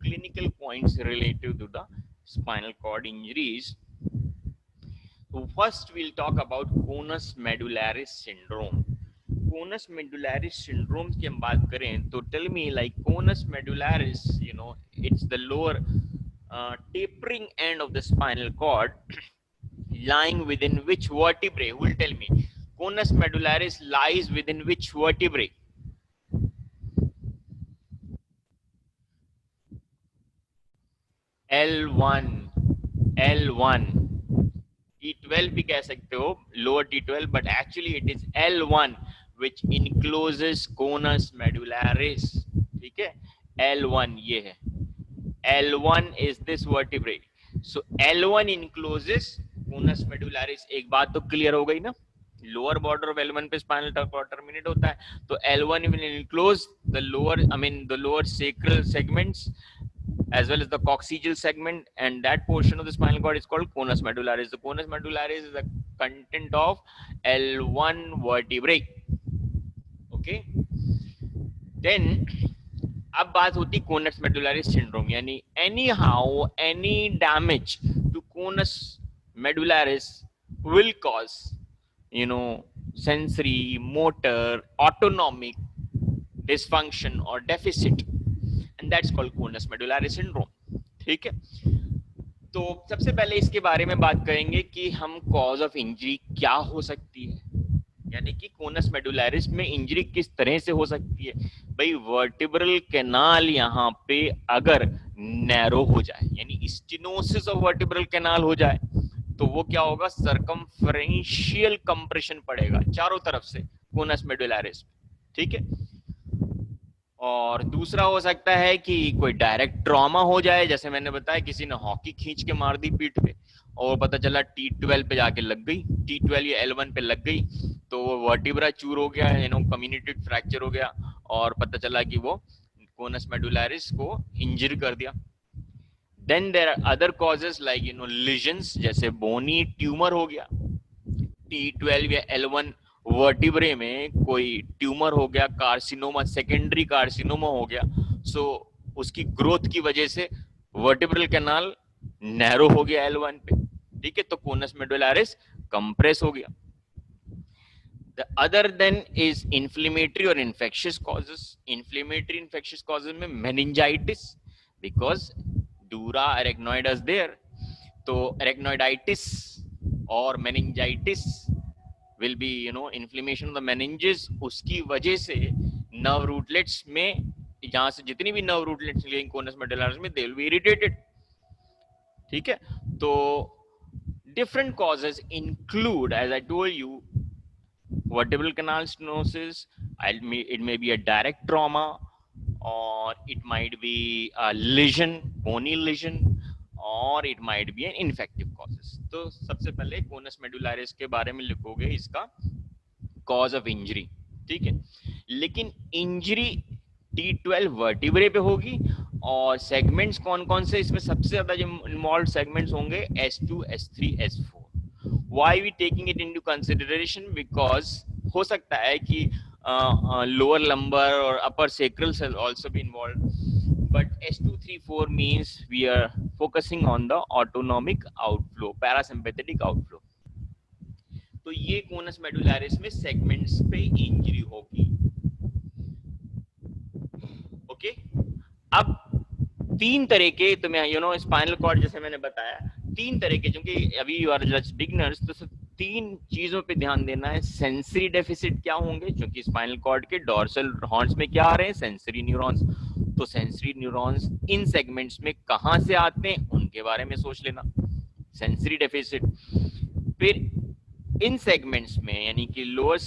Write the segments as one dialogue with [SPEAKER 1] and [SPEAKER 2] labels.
[SPEAKER 1] clinical points related to the spinal cord injuries. So first we'll talk about conus medullaris syndrome. Conus medullaris syndrome की हम बात करें तो tell me like conus medullaris, you know, it's the lower tapering end of the spinal cord lying within which vertebrae? Who will tell me? Conus medullaris lies within which vertebrae? L1, L1, T12 भी कह सकते हो, lower T12, but actually it is L1 which encloses conus medullaris. ठीक है, L1 ये है, L1 is this vertebrae. So L1 encloses conus medullaris. एक बात तो क्लियर हो गई ना, लोअर बॉर्डर ऑफ L1 पे स्पाइनल कॉर्ड टर्मिनेट होता है, तो L1 will enclose the lower, I mean the lower sacral segments as well as the coccygeal segment, and that portion of the spinal cord is called conus medullaris. The conus medullaris is the content of L1 vertebrae. Okay, then अब बात होती conus medullaris syndrome, यानी anyhow any damage to conus medullaris will cause sensory, motor, autonomic dysfunction or deficit, and that's called conus medullaris syndrome. ठीक है, तो सबसे पहले इसके बारे में बात करेंगे कि हम कॉज ऑफ इंजरी क्या हो सकती है, यानी कि कोनस मेडुलारिस में इंजरी किस तरह से हो सकती है। भाई वर्टिब्रल कैनाल यहाँ पे अगर नैरो हो जाए, यानी स्टेनोसिस ऑफ वर्टिब्रल कैनाल हो जाए, तो वो क्या होगा, सरकमफ्रेंशियल कंप्रेशन पड़ेगा चारों तरफ से कोनस मेडुलारिस, ठीक है। और दूसरा हो सकता है कि कोई डायरेक्ट ट्रॉमा हो जाए, जैसे मैंने बताया किसी ने हॉकी खींच के मार दी पीठ पे और पता चला T12 पे जाके लग गई, T12 या L1 पे लग गई, तो वो वर्टिब्रा चूर हो गया, कम्युनिकेटेड फ्रैक्चर हो गया और पता चला कि वो कोनस मेडुलारिस को इंजर कर दिया। Then there are other causes like lesions, जैसे बोनी ट्यूमर हो गया, T12 या L1 वर्टिब्रे में कोई ट्यूमर हो गया, कार्सिनोमा, सेकेंडरी कार्सिनोमा हो गया, सो उसकी ग्रोथ की वजह से वर्टिब्रल कैनाल नैरो हो गया L1 पे, ठीक है, तो कोनस मेडुलारिस कंप्रेस हो गया। The other then is inflammatory or infectious causes. Inflammatory infectious causes में meningitis, because dura arachnoid is there, तो arachnoiditis और meningitis will be inflammation of the meninges, उसकी वजह से nerve rootlets में, जहां से जितनी भी nerve rootlets निकलेंगी कोनस मेडुलारिस में, they will be irritated, ठीक है। तो different causes include, as I told you, vertebral canal stenosis, it may be a direct trauma, or it might be a lesion, bony lesion, और it might be an infective causes. तो सबसे पहले conus medullaris के बारे में लिखोगे इसका cause of injury, ठीक है। लेकिन इंजरी T12 वर्टिब्रे पे होगी, और सेगमेंट्स कौन कौन से इसमें सबसे ज्यादा जो इन्वॉल्व सेगमेंट्स होंगे S2, S3, S4. Why we taking it into consideration? Because हो सकता है कि lower lumbar or upper sacral will also be involved, but S2, 3, 4 means we are focusing on the autonomic outflow, parasympathetic outflow. तो ये conus medullaris में segments पे injury होगी, okay. अब तीन तरह के तुम्हें स्पाइनल कॉर्ड, जैसे मैंने बताया तीन तरह के, क्योंकि अभी यू आर जस्ट बिगिनर्स, तो तीन चीजों पे ध्यान देना है। सेंसरी डेफिसिट क्या होंगे, क्योंकि स्पाइनल कॉर्ड के डॉर्सल हॉर्न्स में क्या आ रहे हैं, सेंसरी न्यूरॉन्स, तो सेंसरी न्यूरॉन्स इन सेगमेंट्स में कहां से आते हैं उनके बारे में सोच लेना, सेंसरी डेफिसिट। फिर इन सेगमेंट्स में, यानी कि लोअर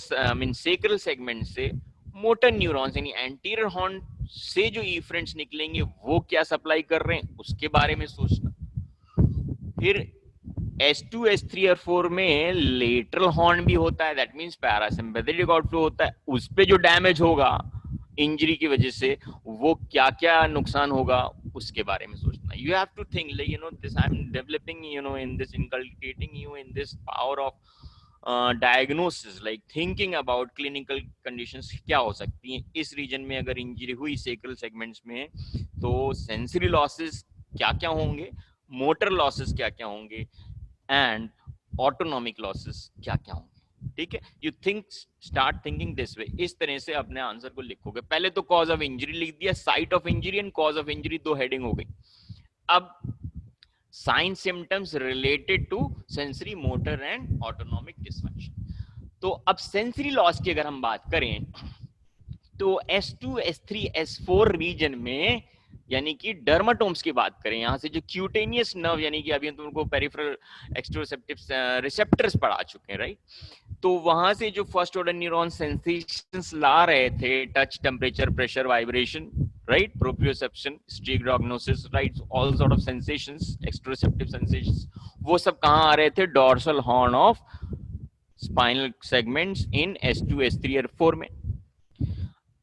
[SPEAKER 1] सेक्रल सेगमेंट से मोटर न्यूरॉन्स, यानी एंटीरियर हॉर्न से जो इफरेंट्स निकलेंगे वो क्या सप्लाई कर रहे हैं उसके बारे में सोचना। फिर S2, S3 और 4 में लेटरल हॉर्न भी होता है, दैट मींस पैरासिम्पैथेटिक आउटफ्लो होता है, उस पे जो डैमेज होगा इंजरी की वजह से वो क्या क्या नुकसान होगा उसके बारे में सोचना। You have to think, like this I am developing in this, inculcating you in this power of diagnosis like thinking about clinical conditions क्या हो सकती हैं इस रीजन में अगर इंजरी हुई सेक्रल सेगमेंट्स में, तो सेंसरी लॉसेस क्या क्या होंगे, मोटर लॉसेस क्या क्या होंगे, एंड ऑटोनॉमिक लॉसेस क्या क्या होंगे। ठीक है, you think, start thinking this way, इस तरह से अपने आंसर को लिखोगे। पहले तो कॉज ऑफ इंजरी लिख दिया, site of injury and cause of injury, दो हेडिंग हो गई। अब sign symptoms related to sensory motor and autonomic dysfunction. तो अब सेंसरी लॉस की अगर हम बात करें तो S2, S3, S4 रीजन में, यानी कि डर्माटोम्स की बात करें, यहां से जो क्यूटेनियस नर्व, यानी कि अभी हम तुमको पेरिफेरल एक्सट्रोसेप्टिव रिसेप्टर्स पढ़ा चुके हैं, राइट। तो वहां से जो फर्स्ट ऑर्डर न्यूरॉन सेंसेशंस ला रहे थे, touch, temperature, pressure, vibration, right, proprioception, stereognosis, right, all sort of sensations, exteroceptive sensations, वो सब कहां आ रहे थे? Dorsal horn of spinal segments in S2, S3 और 4 में।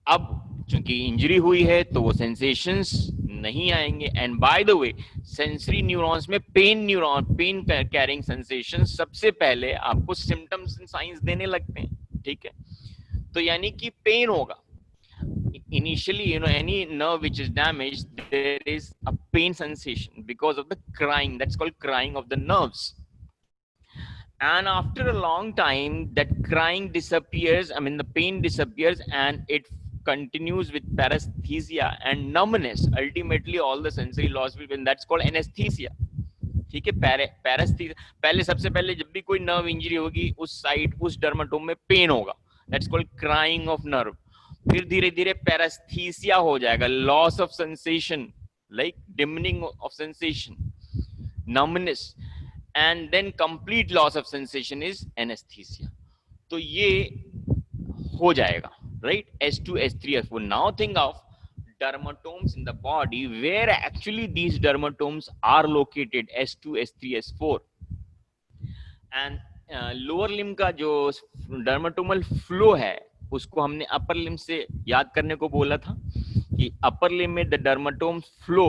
[SPEAKER 1] अब चूंकि इंजरी हुई है तो वो सेंसेशंस नहीं आएंगे। And by the way, sensory neurons में pain neuron, pain carrying sensation सबसे पहले आपको सिम्टम्स एंड साइंस देने लगते हैं। ठीक है, तो यानी कि पेन होगा initially, any nerve which is damaged, there is a pain sensation because of the crying. That's called crying of the nerves. And after a long time, that crying disappears, I mean the pain disappears, and it continues with paresthesia and numbness. Ultimately all the sensory loss will be, that's called anesthesia. ठीक है, paresthesia, पहले सबसे पहले जब भी कोई nerve injury होगी उस साइड, उस डर्माटोम में पेन होगा, that's called crying of nerve. फिर धीरे धीरे पैरेस्थीसिया हो जाएगा, loss of sensation, like dimming of sensation, numbness, and then complete loss of sensation is anesthesia. तो ये हो जाएगा, right? S2, S3, S4. Now think of dermatomes in the body where actually these dermatomes are located, S2, S3, S4. And lower limb का जो डर्माटोमल flow है उसको हमने अपर लिम से याद करने को बोला था कि अपर लिम में the dermatomes flow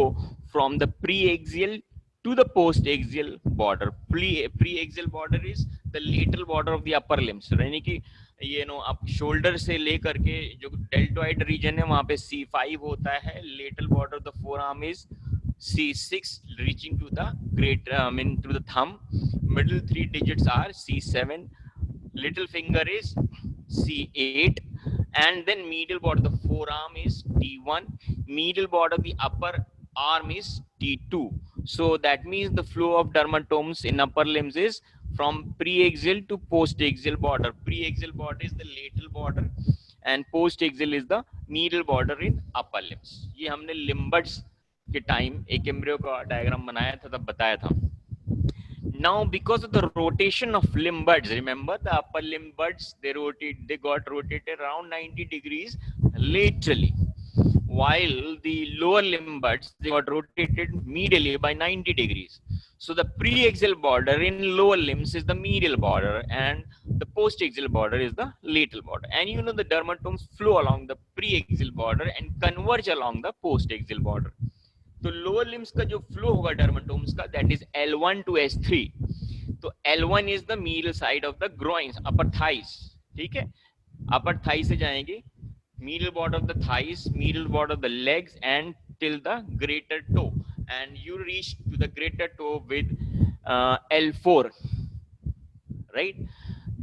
[SPEAKER 1] from the pre axial to the post axial border. Pre-axial border is the lateral border of the upper limbs, यानी कि ये नो आप शोल्डर से लेकर के जो डेल्टोइड रीजन है वहां पे C5 होता है, lateral border of the forearm is C6 reaching to the greater, I mean to the thumb. Middle three digits are C7, little finger is C8, and then medial border of the forearm is T1, medial border of the upper arm is T2. So that means the flow of dermatomes in upper limbs is from pre-axial to post-axial border. Pre-axial border is the lateral border and post-axial is the medial border in upper limbs. ये हमने लिम्बर्ड्स के time एक embryo का diagram बनाया था, तब बताया था। Now because of the rotation of limb buds, remember the upper limb buds, they got rotated around 90 degrees laterally, while the lower limb buds, they got rotated medially by 90 degrees. So the pre-axial border in lower limbs is the medial border and the post-axial border is the lateral border. And you know the dermatomes flow along the pre-axial border and converge along the post-axial border. तो lower limbs का जो flow होगा डर्माटोम्स का, that is L1 to S3. तो L1 is the middle side of the groins, upper thighs. ठीक है, अपर Thai से जाएंगे, middle border of the thighs, middle border of the legs, and till the greater toe, and you reach to the greater toe with L4, right?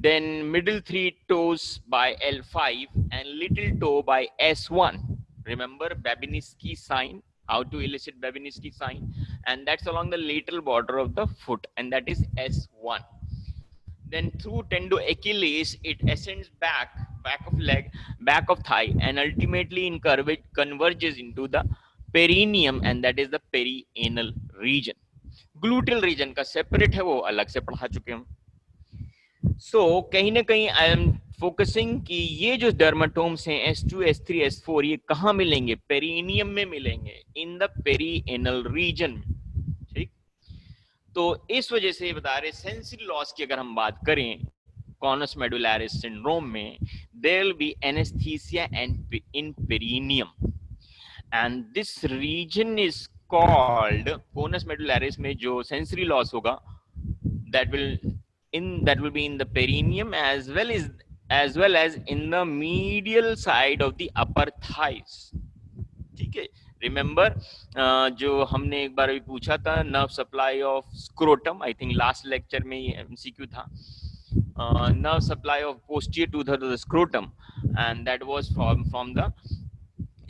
[SPEAKER 1] Then middle three toes by L5 and little toe by S1. Remember Babinski sign, how to elicit Babinski sign, and that's along the lateral border of the foot, and that is S1. Then through tendo Achilles, it ascends back of leg, back of thigh, and ultimately in converges into the perineum, and that is the perianal region. Gluteal region का separate है, वो अलग से पढ़ा चुके हम। So कहीं ना कहीं I am focusing कि ये जो dermatomes हैं S2, S3, S4, ये कहाँ मिलेंगे? perineum में मिलेंगे, in the perianal region में। तो इस वजह से बता रहे सेंसरी लॉस की अगर हम बात करें कॉनस मेडुलैरिस सिंड्रोम में, there will be anaesthesia and in perineum, and this region is called, conus medullaris में जो सेंसरी लॉस होगा, that will that will be in the perineum as well as in the medial side of the upper thighs. ठीक है, remember जो हमने एक बार अभी पूछा था nerve supply of scrotum, I think last lecture में ये एमसीक्यू था, nerve supply of posterior two-thirds of the scrotum, and that was from the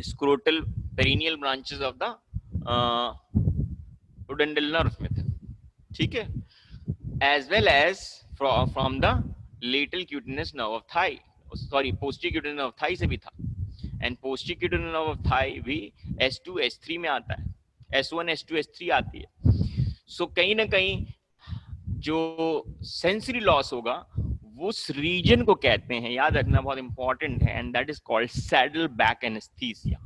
[SPEAKER 1] scrotal perineal branches of the pudendal nerve में थे, ठीक है, as well as from the lateral cutaneous nerve of thigh, sorry posterior cutaneous nerve of thigh से भी था, and posterior cutaneous nerve of thigh भी S2 S3 में आता है, S1 S2 S3 आती है. So कहीं ना कहीं जो सेंसरी लॉस होगा उस रीजन को कहते हैं, याद रखना बहुत इंपॉर्टेंट है, and that is called saddle back anaesthesia.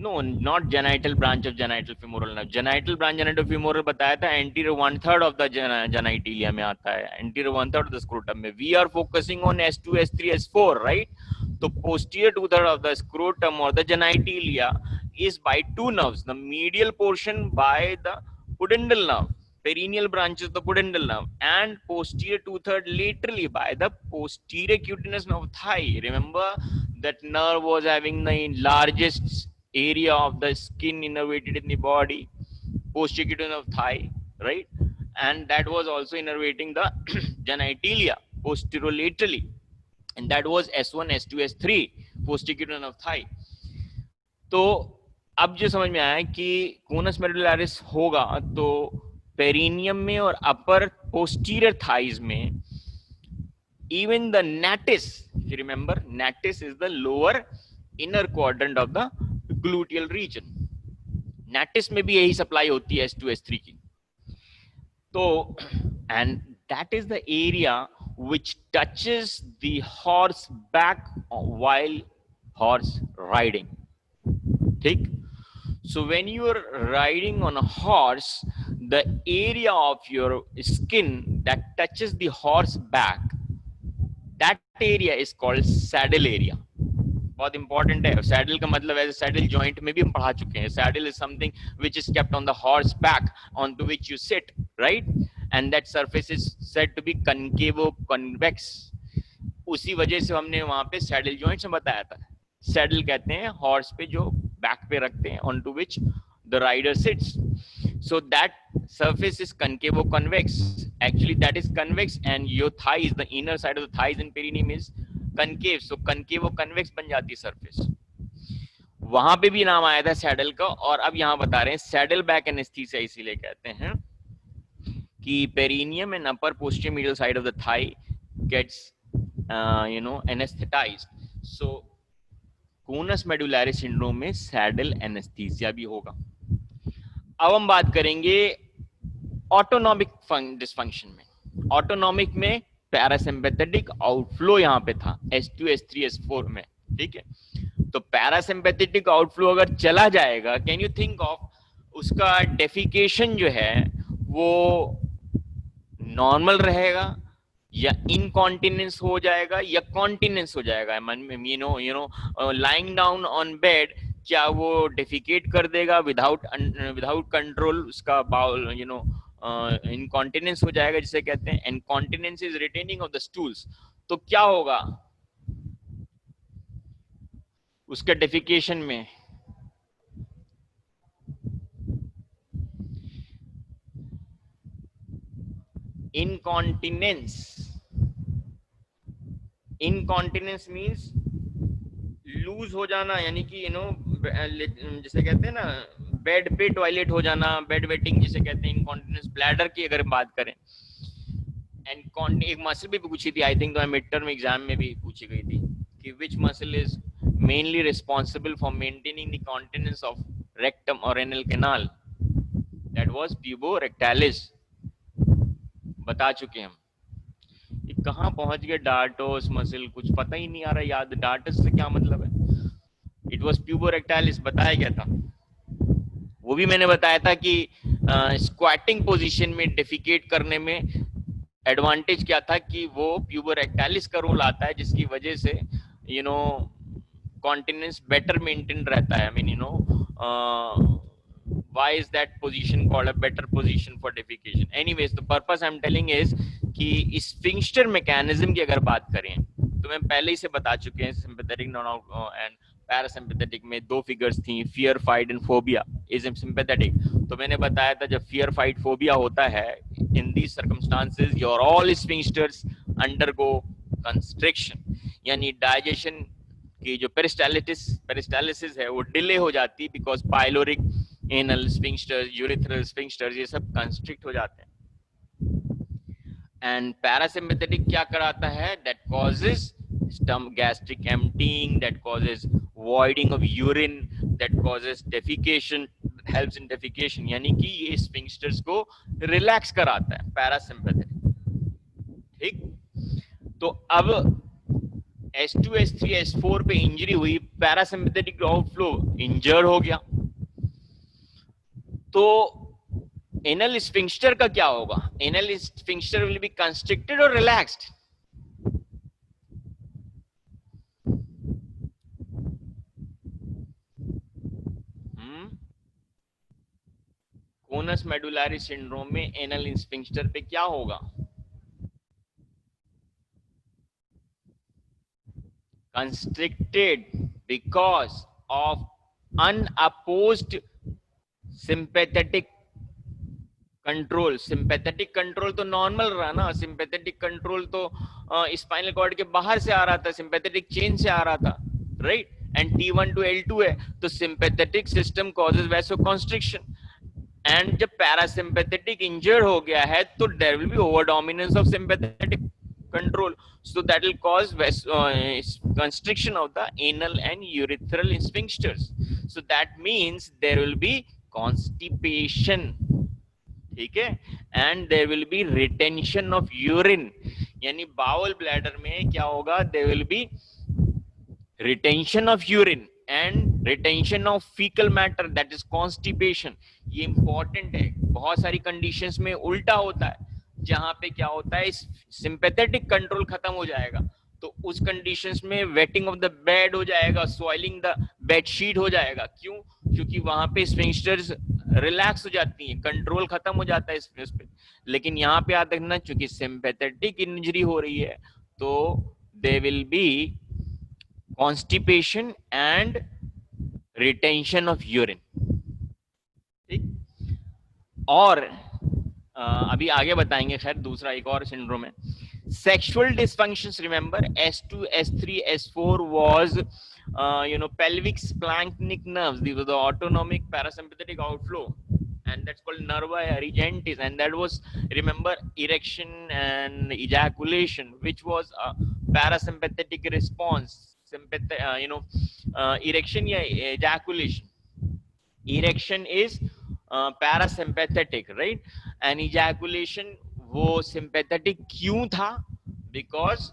[SPEAKER 1] No, not genital branch of genital femoral nerve. Genital branch genital femoral बताया था एंटीरियर 1/3 ऑफ द जेनाइटिलिया में आता है, एंटीरियर 1/3 ऑफ द स्क्रोटम में. We are focusing on S2 S3 S4, right? तो posterior 2/3 of the scrotum और the genitalia is by two nerves, the medial portion by the pudendal nerve, perineal branches of the pudendal nerve, and posterior 2/3 laterally by the posterior cutaneous nerve of thigh. Remember that nerve was having the largest area of the skin innervated in the body, posterior cutaneous nerve of thigh, right? And that was also innervating the genitalia posterolaterally, and that was S1 S2 S3, posterior cutaneous nerve of thigh. तो अब जो समझ में आया कि conus medullaris होगा तो perineum में और अपर पोस्टीरियर थाइज में, even the नाटिस, if you remember, natis is the lower inner quadrant of the gluteal region. natis में भी यही सप्लाई होती है S2 S3 की. तो and that is the area which touches the horse back while horse riding. ठीक? So when you are riding on a horse, the area of your skin that touches the horse back, that area is called saddle area. बहुत important है. Saddle का मतलब है, saddle joint में भी हम पढ़ा चुके हैं. Saddle is something which is kept on the horse back on to which you sit, right? And that surface is said to be concave convex. उसी वजह से हमने वहां पे सैडल जॉइंट्स में बताया था. सैडल कहते हैं हॉर्स पे जो बैक पे रखते हैं, on to which the rider sits. So that surface is concavo convex. Actually, that is convex, and your thighs, the inner side of the thighs and perineum is concave. So concavo convex बन जाती है surface. वहां पे भी नाम आया था saddle का, और अब यहाँ बता रहे हैं सैडल बैक एनेस्थीसिया इसीलिए कहते हैं कि perineum and upper posterior medial side of the thigh gets anesthetized. So conus medullary syndrome में सैडल एनेस्थीसिया भी होगा. अब हम बात करेंगे ऑटोनॉमिक डिसफंक्शन में. ऑटोनॉमिक में पैरासिम्पैथेटिक आउटफ्लो यहाँ पे था S2 S3 S4 में, ठीक है? तो पैरासिम्पैथेटिक आउटफ्लो अगर चला जाएगा, कैन यू थिंक ऑफ उसका डेफिकेशन जो है वो नॉर्मल रहेगा या इनकॉन्टिनेंस हो जाएगा या कॉन्टिनेंस हो जाएगा? लाइंग डाउन ऑन बेड, क्या वो डेफिकेट कर देगा विदाउट कंट्रोल? उसका बाउल इनकॉन्टिनेंस हो जाएगा जिसे कहते हैं. Incontinence is retaining of the stools. तो क्या होगा उसके डेफिकेशन में? इनकॉन्टिनेंस मीन्स लूज हो जाना, यानी कि जिसे कहते हैं ना बेड पे टॉयलेट हो जाना, बेड वेटिंग जिसे कहते हैं. इनकॉन्टिनेंस ब्लैडर की अगर बात करें, एंड एक मसल भी पूछी थी, आई थिंक तो मिड टर्म एग्जाम में भी पूछी गई थी कि which muscle is mainly responsible for maintaining the continence of rectum और anal canal. That was puborectalis. बता चुके हम. ये कहाँ पहुंच गए डार्टोस मसल, कुछ पता ही नहीं आ रहा याद. डार्टस से क्या मतलब है? It was puborectalis. बताया गया था, वो भी मैंने बताया था कि स्क्वाटिंग पोजीशन में डेफिकेट करने में एडवांटेज क्या था कि वो प्यूबोरेक्टालिस का रोल आता है, जिसकी वजह से कॉन्टिनेंस बेटर मेंटेन रहता है. why is that position called a better position for defecation? Anyways, the purpose I'm telling is कि स्फिंक्टर मैकेनिज्म की अगर बात करें तो मैं पहले ही से बता चुके हैं सिंपैथेटिक एंड पैरासिम्पैथेटिक में दो फिगर्स थी, fear, fight and phobia is sympathetic. तो मैंने बताया था जब फियर, फाइट, फोबिया होता है, in these circumstances your all sphincters undergo constriction, यानी डाइजेशन की जो पेरिस्टालिसिस है वो डिले हो जाती है because pyloric, anal sphincters, urethral sphincters ये सब कंस्ट्रिक्ट हो जाते हैं। एंड पैरासिम्पैथेटिक क्या कराता है? That causes stomach gastric emptying, that causes voiding of urine, that causes defecation, helps in defecation, यानी कि ये स्फिंक्टर्स को रिलैक्स कराता है पैरासिम्पैथेटिक। ठीक, तो अब S2 S3 S4 पे इंजरी हुई, पैरासिम्पैथेटिक आउटफ्लो इंजर्ड हो गया, तो एनल स्फिंक्टर का क्या होगा? Anal sphincter will be constricted और रिलैक्स्ड। कोनस मेडुलारी सिंड्रोम में एनल स्फिंक्टर पे क्या होगा? Constricted because of unopposed sympathetic control. Sympathetic control तो नॉर्मल रहा ना, सिंपैथेटिक कंट्रोल तो स्पाइनल कॉर्ड के बाहर से आ रहा था, सिंपैथेटिक चेन से आ रहा था, right? And T1 to L2 है, तो sympathetic system causes vasoconstriction. And जब पैरासिम्पैथेटिक इंजर्ड हो गया है तो there will be over dominance of sympathetic control, so that will cause constriction of the anal and urethral sphincters, so that means there will be constipation, ठीक है, and there will be retention of urine, यानी bowl bladder में क्या होगा? there will be retention of urine and retention of fecal matter, that is constipation। ये important है, बहुत सारी कंडीशंस में उल्टा होता है, जहां पे क्या होता है सिंपैथेटिक कंट्रोल खत्म हो जाएगा तो उस कंडीशंस में वेटिंग ऑफ द बेड हो जाएगा, सॉइलिंग द बेडशीट हो जाएगा। क्यों? क्योंकि वहां पे स्फिंक्टर्स रिलैक्स हो जाती हैं, कंट्रोल खत्म हो जाता है इस पे। लेकिन यहाँ पे याद रखना, चूंकि सिंपैथेटिक इंजरी हो रही है तो they will be constipation and retention of urine. ठीक, और अभी आगे बताएंगे, खैर दूसरा एक और सिंड्रोम है, sexual dysfunctions. Remember S2 S3 S4 was pelvic splanchnic nerves, these were the autonomic parasympathetic outflow, and that's called nerva regentis, and that was, remember, erection and ejaculation, which was a parasympathetic response, erection या ejaculation, erection is parasympathetic, right? And ejaculation वो sympathetic क्यों था? Because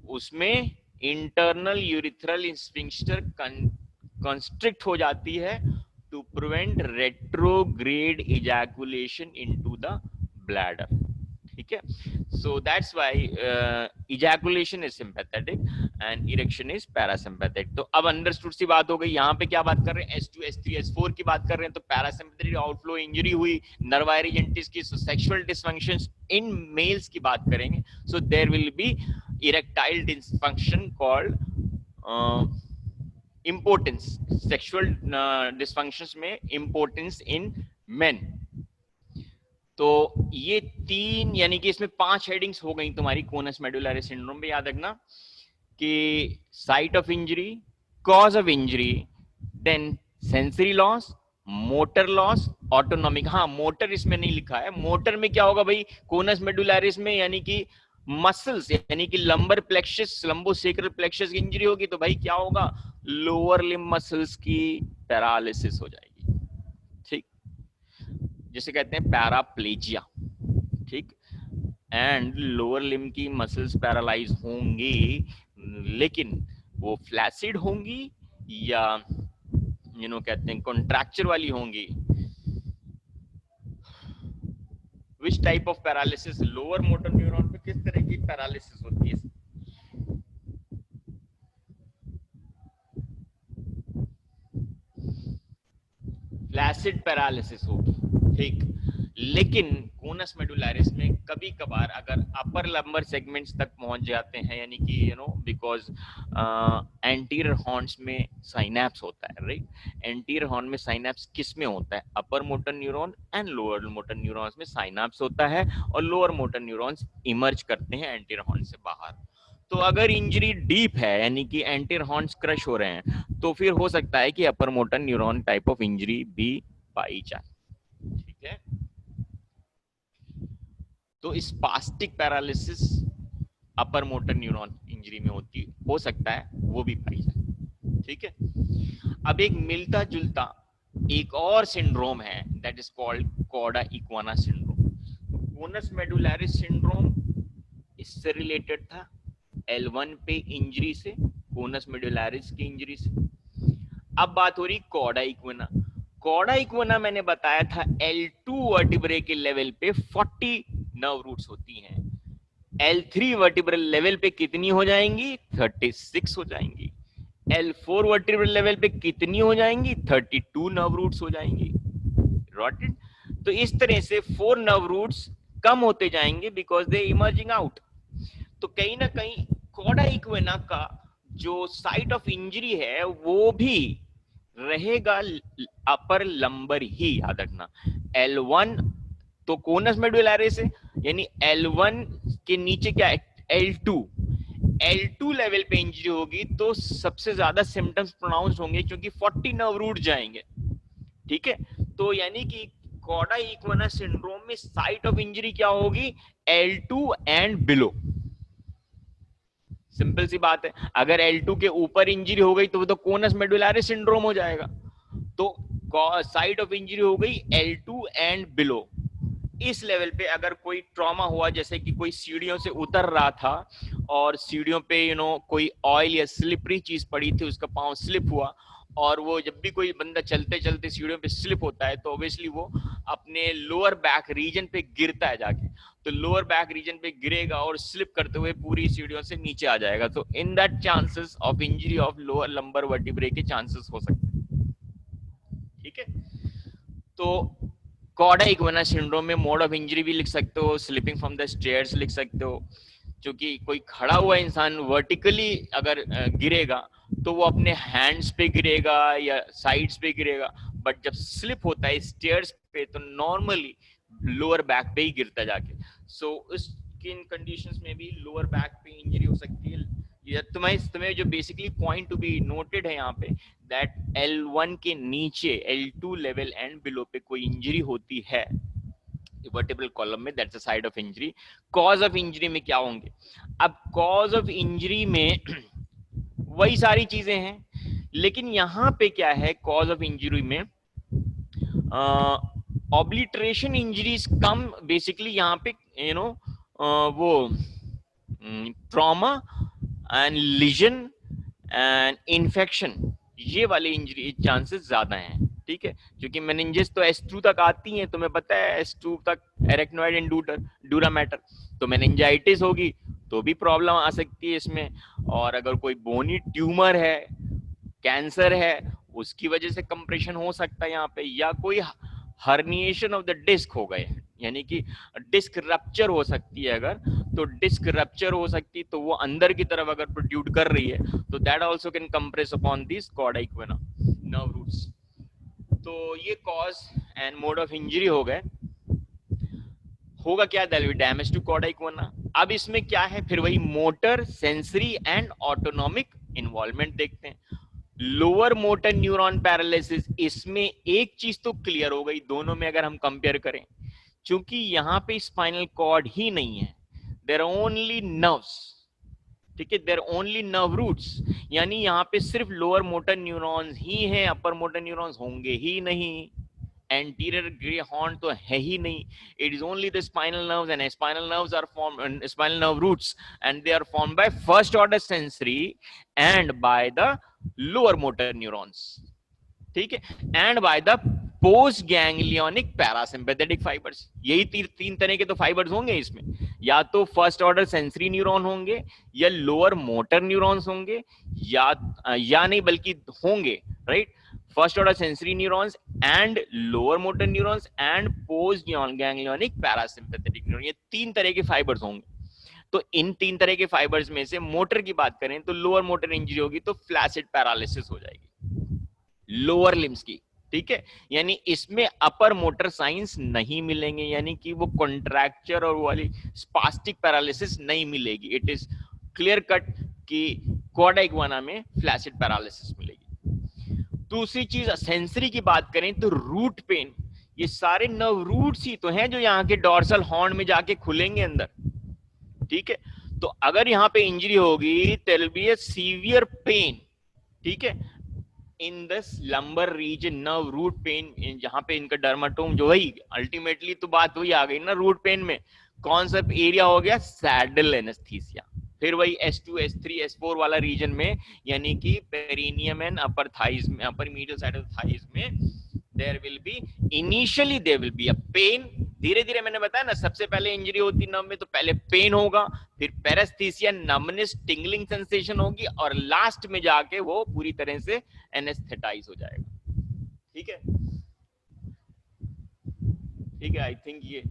[SPEAKER 1] उसमें internal urethral sphincter constrict हो जाती है to prevent retrograde ejaculation into the bladder, ठीक है? So that's why ejaculation is sympathetic and erection is parasympathetic। तो अब अंडरस्टूड सी बात हो गई। यहाँ पे क्या बात कर रहे हैं? S2 S3 S4 की बात कर रहे हैं, तो पैरासिम्पैथेटिक आउटफ्लो इंजरी हुई, नर्वा एरिजेंटिस की, सेक्सुअल डिसफंक्शंस इन मेल्स की बात करेंगे, so there will be erectile dysfunction called importance, sexual dysfunctions में इम्पोर्टेंस इन मेन। तो ये तीन, यानी कि इसमें 5 हेडिंग्स हो गई तुम्हारी कोनस मेडुलारी सिंड्रोम में। याद रखना कि site of injury, cause of injury, then sensory loss, motor loss, autonomic. हाँ, मोटर इसमें नहीं लिखा है। मोटर में क्या होगा भाई कोनस मेडुलारिस में? यानी कि मसल्स, यानी कि लंबर प्लेक्सस, लंबोसेक्रल प्लेक्सस की इंजरी होगी तो भाई क्या होगा? लोअर लिम्ब मसल्स की पैरालिसिस हो जाएगी, ठीक, जिसे कहते हैं पैराप्लेजिया, ठीक। एंड लोअर लिम्ब की मसल्स पैरालाइज होंगी, लेकिन वो फ्लैसिड होंगी या कहते हैं कॉन्ट्रैक्चर वाली होंगी। Which type of paralysis? Lower motor neuron पे किस तरह की पैरालिसिस होती है? फ्लैसिड पैरालिसिस होगी, ठीक। लेकिन कोनस मेडुलैरिस में कभी कभार अगर अपर लंबर सेगमेंट्स तक पहुंच जाते हैं, यानी कि बिकॉज एंटीरियर हॉर्न्स में साइनैप्स होता है, राइट। एंटीरियर हॉर्न में साइनैप्स किस में होता है? Upper motor neuron and lower motor neurons में साइनैप्स होता है, और लोअर मोटर न्यूरॉन्स इमर्ज करते हैं एंटीरियर हॉर्न से बाहर। तो अगर इंजरी डीप है, यानी कि एंटीरियर हॉर्न्स क्रश हो रहे हैं, तो फिर हो सकता है कि upper motor neuron type of injury भी पाई जाए, ठीक है। तो spastic paralysis upper motor neuron injury में हो सकता है, वो भी पाई जाए, ठीक है। अब एक मिलता जुलता एक और सिंड्रोम है, that is called cauda equina syndrome. Conus medullaris syndrome इससे रिलेटेड था, L1 पे इंजरी से, कोनस मेडुलैरिस की इंजरी से। अब बात हो रही कॉर्डा इक्वाना। कॉर्डा इक्वाना मैंने बताया था L2 वर्टिब्रे के लेवल पे 40 नर्व रूट्स होती हैं, L3 वर्टिब्रल लेवल पे कितनी हो जाएंगी? 36 हो जाएंगी। L4 वर्टिब्रल लेवल पे कितनी हो जाएंगी? 32 नर्व रूट्स हो जाएंगी, रॉटेड। तो इस तरह से 4 नर्व रूट्स कम होते जाएंगे बिकॉज दे इमर्जिंग आउट। तो कहीं ना कहीं कॉर्डा इक्वाना का जो साइट ऑफ इंजरी है वो भी रहेगा अपर लंबर ही, याद रखना। L1 तो कोनस मेडुलैरिस है, यानी L1 के नीचे क्या है? L2 लेवल पे इंजरी होगी तो सबसे ज्यादा सिम्टम्स प्रोनाउंस होंगे, क्योंकि 40 नर्व रूट जाएंगे, ठीक है। तो यानी कि कॉर्डा इक्वाना सिंड्रोम में साइट ऑफ इंजरी क्या होगी? L2 and below. सिंपल सी बात है, अगर L2 के ऊपर इंजरी हो गई तो वो तो कोनस मेडुलैरिस सिंड्रोम हो जाएगा। तो साइट ऑफ इंजरी हो गई L2 एंड बिलो। इस लेवल पे अगर कोई ट्रॉमा हुआ, जैसे कि कोई सीढ़ियों से उतर रहा था और सीढ़ियों पे कोई ऑयल या स्लिपरी चीज पड़ी थी, उसका पांव स्लिप हुआ, और वो जब भी कोई बंदा चलते चलते सीढ़ियों पे स्लिप होता है तो ऑब्वियसली वो अपने लोअर बैक रीजन पे गिरता है जाके। तो लोअर बैक रीजन पे गिरेगा और स्लिप करते हुए पूरी सीढ़ियों से नीचे आ जाएगा। तो in that chances of injury of lower lumbar vertebrae के चांसेस हो सकते हैं, ठीक है। तो कॉर्डा इक्वाना सिंड्रोम में मोड ऑफ इंजरी भी लिख सकते हो, स्लिपिंग फ्रॉम द स्टेयर्स लिख सकते हो, क्योंकि कोई खड़ा हुआ इंसान वर्टिकली अगर गिरेगा तो वो अपने हैंड्स पे गिरेगा या साइड्स पे गिरेगा, बट जब स्लिप होता है स्टेयर्स पे तो नॉर्मली लोअर बैक पे ही गिरता जाके। सो उस इन कंडीशंस में भी लोअर बैक पे इंजरी हो सकती है। या तुम्हें जो basically point to be noted है यहाँ पे, दैट L1 के नीचे L2 लेवल एंड बिलो पे कोई इंजरी होती है वर्टिब्रल कॉलम में, that's a side of injury. Cause of injury में क्या होंगे? अब कॉज ऑफ इंजरी में वही सारी चीजें हैं, लेकिन यहां पे क्या है, कॉज ऑफ इंजरी में ऑब्लिटरेशन इंजरीज कम बेसिकली यहाँ पे वो ट्रॉमा एंड लिजन एंड इन्फेक्शन, ये वाले इंजरी चांसेस ज्यादा हैं, ठीक है। क्योंकि मेनिंजेस तो S2 तक आती हैं, तुम्हें पता है S2 तक एरेक्नोइड एंड डूरा मैटर। तो मेनिंजाइटिस होगी तो भी प्रॉब्लम आ सकती है इसमें। और अगर कोई बोनी ट्यूमर है, कैंसर है, उसकी वजह से कंप्रेशन हो सकता है यहाँ पे, या कोई हर्निएशन ऑफ द डिस्क हो गए, यानी कि डिस्क रप्चर हो सकती है। अगर तो डिस्क रप्चर हो सकती है तो वो अंदर की तरफ अगर प्रोट्रूड कर रही है तो that also can compress upon this cauda equina nerve roots. तो ये cause and mode of injury हो गए। होगा क्या? There will be damage to cauda equina. अब इसमें क्या है, फिर वही motor, sensory and autonomic involvement देखते हैं। लोअर मोटर न्यूरॉन पैरालिसिस, इसमें एक चीज तो क्लियर हो गई दोनों में अगर हम कंपेयर करें, क्योंकि यहां पे स्पाइनल कॉर्ड ही नहीं है, देयर आर ओनली नर्व्स, ठीक है, देयर ओनली नर्व रूट्स, यानी यहाँ पे सिर्फ लोअर मोटर न्यूरॉन्स ही हैं, अपर मोटर न्यूरॉन्स होंगे ही नहीं, एंटीरियर ग्रे हॉर्न तो है ही नहीं। It is only the spinal nerves, and spinal nerves are form, spinal nerve roots, and they are formed by first order sensory and by the lower motor neurons, ठीक है, and by the post ganglionic parasympathetic fibres. यही तीन तरह के तो fibres होंगे इसमें, या तो फर्स्ट ऑर्डर सेंसरी न्यूरॉन होंगे, या लोअर मोटर न्यूरॉन्स होंगे, या नहीं बल्कि होंगे, right. First order sensory neurons and lower motor neurons and post ganglionic parasympathetic neuron, ये 3 तरह के फाइबर्स होंगे। तो इन 3 तरह के फाइबर्स में से मोटर की बात करें तो लोअर मोटर इंजरी होगी तो फ्लैसिड पैरालिसिस हो जाएगी लोअर लिम्स की, ठीक है। यानी इसमें अपर मोटर साइंस नहीं मिलेंगे, यानी कि वो कॉन्ट्रैक्चर और वाली स्पास्टिक पैरालिसिस नहीं मिलेगी। इट इज क्लियर कट कि क्वाडा इग्वाना में फ्लैसिड पैरालिसिस मिलेगी। दूसरी चीज सेंसरी की बात करें तो रूट पेन, ये सारे नर्व रूट्स ही तो हैं जो यहाँ के डॉर्सल हॉर्न में जाके खुलेंगे अंदर, ठीक है। तो अगर यहाँ पे इंजरी होगी there will be a severe pain, ठीक है, in this lumbar region, nerve root pain, जहां पे इनका डर्माटोम जो वही अल्टीमेटली तो बात वही आ गई ना, रूट पेन में कौन सा एरिया हो गया, सैडल एनेस्थीसिया। फिर वही S2 S3 S4 वाला रीजन में, यानी कि पेरिनियम एंड अपर थाइज में, upper medial side of thighs में there will be initially there will be a pain. धीरे धीरे मैंने बताया ना, सबसे पहले इंजरी होती नर्व में तो पहले पेन होगा, फिर पैरेस्थीसिया नमनेस टिंगलिंग सेंसेशन होगी, और लास्ट में जाके वो पूरी तरह से एनेस्थेटाइज हो जाएगा, ठीक है। ठीक है, आई थिंक ये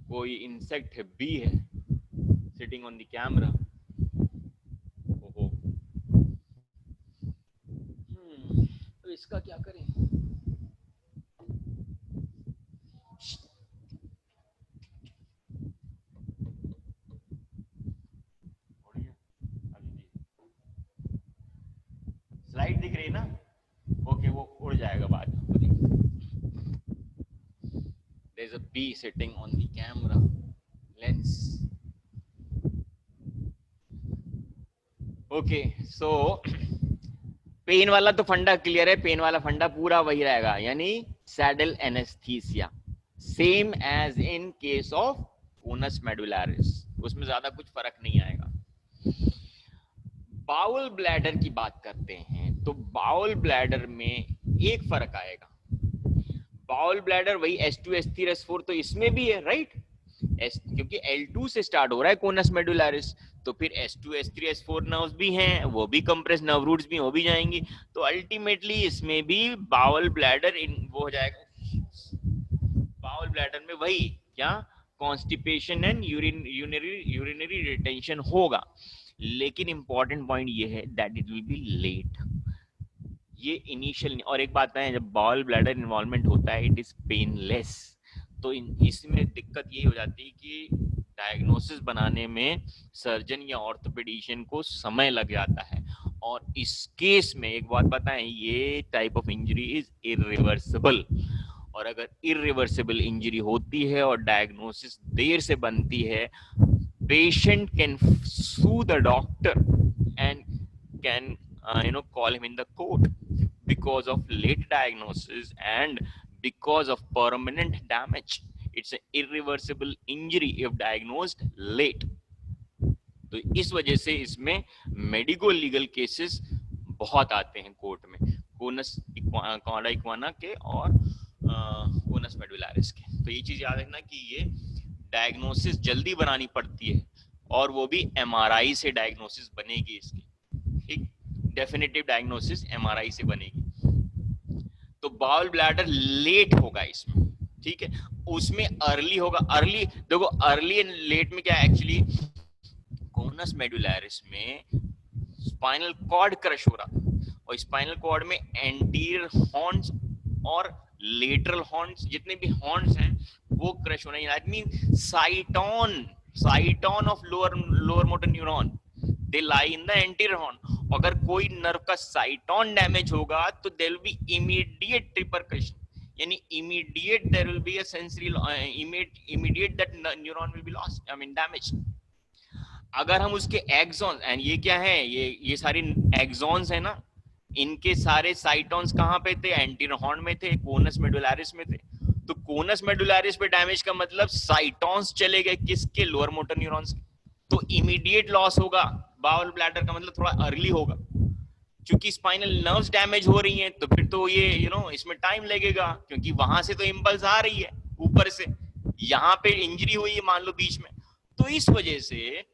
[SPEAKER 1] कोई इंसेक्ट है, बी है सिटिंग ऑन द कैमरा। ओहो, तो इसका क्या करें? स्लाइड दिख रही है ना? ओके, वो उड़ जाएगा बाद में। There's a bee sitting on the camera lens. Okay, so pain वाला तो फंडा क्लियर है, पेन वाला फंडा पूरा वही रहेगा, यानी saddle anaesthesia, same as in case of conus medullaris, उसमें ज्यादा कुछ फर्क नहीं आएगा। बाउल ब्लैडर की बात करते हैं तो बाउल ब्लैडर में एक फर्क आएगा। बाउल ब्लैडर वही S2 S3 S4 तो इसमें भी है, राइट, क्योंकि L2 से स्टार्ट हो रहा है कोनस मेडुलारिस, तो फिर S2 S3 S4 नर्व्स भी हैं, वो भी कंप्रेस नर्व रूट्स भी हो भी जाएंगी, तो अल्टीमेटली इसमें भी बाउल ब्लैडर वो हो जाएगा। बाउल ब्लैडर में वही क्या, कॉन्स्टिपेशन एंड यूरिनरी रिटेंशन होगा, लेकिन इंपॉर्टेंट पॉइंट ये है that it will be late. ये इनिशियल, और एक बात है, जब बाउल ब्लैडर इन्वॉल्वमेंट होता है इट इज पेनलेस, तो इसमें दिक्कत ये हो जाती है कि डायग्नोसिस बनाने में सर्जन या ऑर्थोपेडिशियन को समय लग जाता है, और इस केस में एक बात बताएं, ये type of injury is irreversible, और अगर इरिवर्सिबल इंजरी होती है और डायग्नोसिस देर से बनती है, patient can sue the doctor and can call him in the court because of late diagnosis and because of permanent damage. It's an irreversible injury if diagnosed late. तो इस वजह से इसमें मेडिको लीगल केसेस बहुत आते हैं court में, conus क्वाडा इक्वाना के और कोनस मेडुलारिस के। तो ये चीज याद रखना कि ये डायग्नोसिस जल्दी बनानी पड़ती है, और वो भी MRI से डायग्नोसिस बनेगी इसकी, ठीक, डेफिनेटिव डायग्नोसिस MRI से बनेगी। तो बाउल ब्लैडर लेट होगा इसमें, ठीक है, उसमें अर्ली होगा। अर्ली देखो, अर्ली एंड लेट में क्या है एक्चुअली, कोनस मेडुलारिस में स्पाइनल कॉर्ड क्रश हो रहा, और स्पाइनल कॉर्ड में एंटीरियर हॉर्न्स और लेटरल हॉर्न्स, जितने भी हॉर्न्स हैं वो क्रश होना, that mean cyton of lower motor neuron they lie in the anterior horn. अगर कोई नर्व का साइटोन डैमेज होगा तो there will be immediate repercussion, यानी immediate there will be a sensory, immediate that neuron will be lost, I mean damage. अगर हम उसके exons, and ये क्या है, ये सारी एक्सॉन्स है ना, इनके सारे साइटोन्स कहां पे थे, एंटीरियर हॉर्न में थे, कोनस मेडुलारिस में थे। तो कोनस मेडुलारिस पे डैमेज का मतलब साइटोन्स चले गए किसके, लोअर मोटर न्यूरॉन्स के, तो इमीडिएट लॉस होगा। बाउल ब्लैडर का मतलब थोड़ा अर्ली होगा, क्योंकि स्पाइनल नर्व्स डैमेज हो रही हैं, तो फिर तो ये इसमें टाइम लगेगा, क्योंकि वहां से तो इंपल्स आ रही है ऊपर से, यहाँ पे इंजरी हुई है मान लो बीच में, तो इस वजह से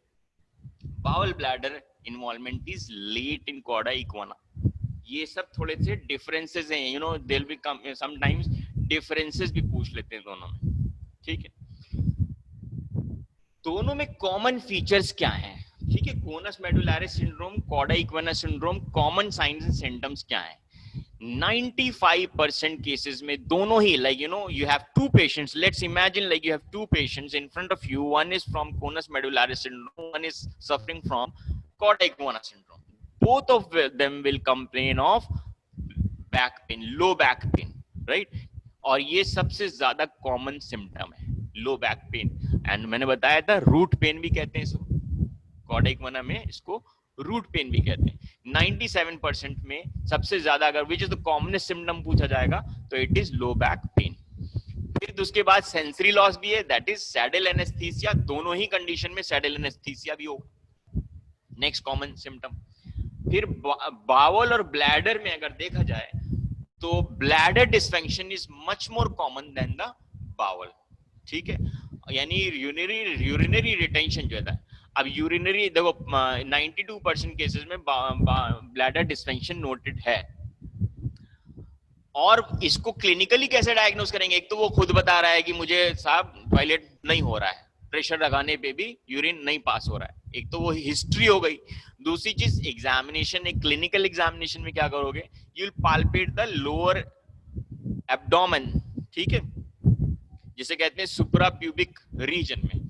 [SPEAKER 1] bowel bladder involvement is late in cauda equina. ये सब थोड़े से डिफरेंसेस हैं, you know there will come sometimes differences भी पूछ लेते हैं दोनों में, ठीक है। दोनों में कॉमन फीचर्स क्या हैं, ठीक है। Conus medullaris syndrome, cauda equina syndrome, common signs and symptoms क्या हैं? 95% केसेस में दोनों ही, like you know, you have two patients, let's imagine like you have two patients in front of you, one is from conus medullaris syndrome, one is suffering from cauda equina syndrome. Both of them will complain of back pain, low back pain, right? और ये सबसे ज्यादा common symptom है low back pain, and मैंने बताया था root pen भी कहते हैं इसको, कॉडा इक्विना में इसको रूट पेन भी कहते हैं। 97% में सबसे ज्यादा अगर which is the commonest symptom पूछा जाएगा तो it is low back pain. फिर उसके बाद सेंसरी लॉस भी है, दैट इज सैडल एनेस्थीसिया, दोनों ही कंडीशन में सैडल एनेस्थीसिया भी होगा, नेक्स्ट कॉमन सिम्टम। फिर बावल और ब्लैडर में अगर देखा जाए तो bladder dysfunction is much more common than the bowel, ठीक है। यानी यूरिनरी रिटेंशन जो है, अब यूरिनरी देखो 92% केसेस में ब्लैडर डिस्फंक्शन नोटेड है। और इसको क्लिनिकली कैसे डायग्नोस करेंगे? एक तो वो खुद बता रहा है कि मुझे साहब टॉयलेट नहीं हो रहा है, प्रेशर लगाने पे भी यूरिन नहीं पास हो रहा है, एक तो वो हिस्ट्री हो गई। दूसरी चीज एग्जामिनेशन, एक क्लिनिकल एग्जामिनेशन में क्या करोगे, you will palpate the lower abdomen, ठीक है, जिसे कहते हैं सुप्रा प्यूबिक रीजन में।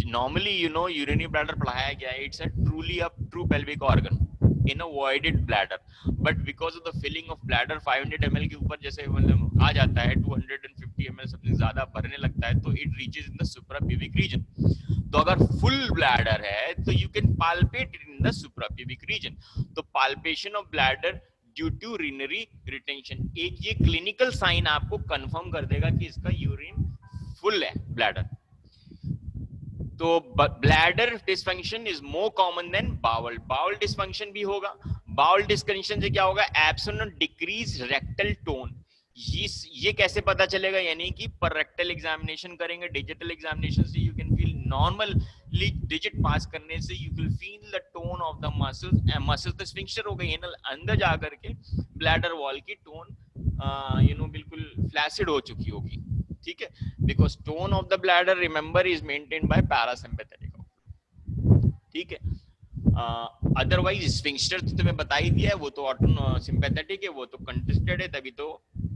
[SPEAKER 1] Normally you know urinary bladder पढ़ाया गया है, it's a truly a true pelvic organ in a voided bladder, but because of the filling of bladder 500 ml के ऊपर जैसे मतलब आ जाता है 250 ml सबसे ज्यादा भरने लगता है, तो it reaches in the supra pubic region. तो अगर फुल ब्लैडर है तो you can palpate it in the supra pubic region. तो palpation of bladder due to urinary retention, एक ये क्लिनिकल साइन आपको कंफर्म कर देगा कि इसका यूरिन फुल है ब्लैडर। तो bladder dysfunction is more common than bowel. Bowel dysfunction भी होगा। बावल डिस्फंक्शन से क्या होगा, एब्सेंट और डिक्रीज रेक्टल टोन। ये कैसे पता चलेगा, यानी कि पर रेक्टल एग्जामिनेशन करेंगे, डिजिटल एग्जामिनेशन से you can feel normally digit pass करने से you will feel the tone of the muscles, muscles तो स्फिंक्टर हो गई है ना, अंदर जा करके ब्लैडर वॉल की टोन यू नो बिल्कुल फ्लैसिड हो चुकी होगी, ठीक है, because tone of the bladder remember is maintained by parasympathetic, ठीक है। अदरवाइज स्फिंक्टर तो तुम्हें बता ही दिया है, वो तो ऑटो सिंपैथेटिक है, वो तो कंटेस्टेड है, तभी तो